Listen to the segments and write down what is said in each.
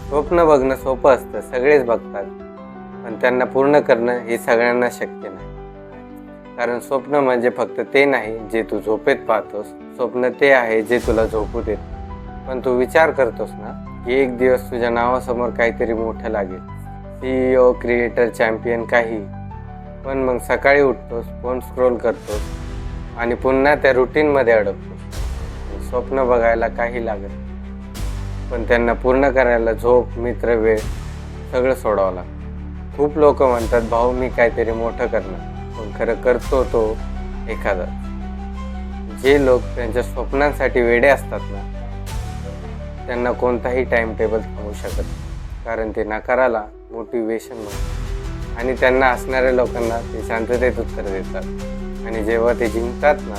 स्वप्न बघणं सोपं असतं, सगळेच बघतात, पण त्यांना पूर्ण करणं हे सगळ्यांना शक्य नाही. कारण स्वप्न म्हणजे फक्त ते नाही जे तू झोपेत पाहतोस, स्वप्न ते आहे जे तुला झोपू देत. पण तू विचार करतोस ना की एक दिवस तुझ्या नावासमोर काहीतरी मोठं लागेल, CEO, क्रिएटर, चॅम्पियन, काही. पण मग सकाळी उठतोस, फोन स्क्रोल करतोस आणि पुन्हा त्या रुटीनमध्ये अडकतोस. स्वप्न बघायला काही लागत, पण त्यांना पूर्ण करायला झोप, मित्र, वेळ सगळं सोडावं लागतं. खूप लोक म्हणतात, भाऊ मी काहीतरी मोठं करणार, पण खरं करतो तो एखादा. जे लोक त्यांच्या स्वप्नांसाठी वेडे असतात ना, त्यांना कोणताही टाइम टेबल थांबवू शकत नाही. कारण ते नकाराला मोटिवेशन म्हणतात आणि त्यांना असणाऱ्या लोकांना ते शांततेत उत्तर देतात. आणि जेव्हा ते जिंकतात ना,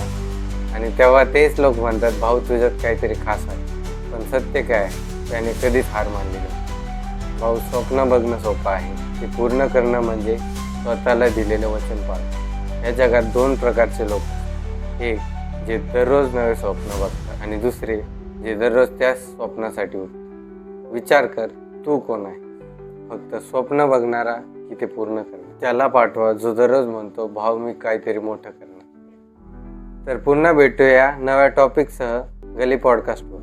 आणि तेव्हा तेच लोक म्हणतात, भाऊ तुझ्यात काहीतरी खास आहे. पण सत्य काय, त्याने कधीच हार मानली नाही. भाऊ, स्वप्न बघणं सोपं आहे, ते पूर्ण करणं म्हणजे स्वतःला दिलेलं वचन पाळणं. या जगात 2 प्रकारचे लोक, एक जे दररोज नवे स्वप्न बघतात आणि दुसरे जे दररोज त्या स्वप्नासाठी उठतात. विचार कर, तू कोण आहे? फक्त स्वप्न बघणारा की ते पूर्ण करणार? त्याला पाठवा जो दररोज म्हणतो, भाऊ मी काहीतरी मोठं करणार. तर पुन्हा भेटूया नव्या टॉपिकसह गली पॉडकास्टवर.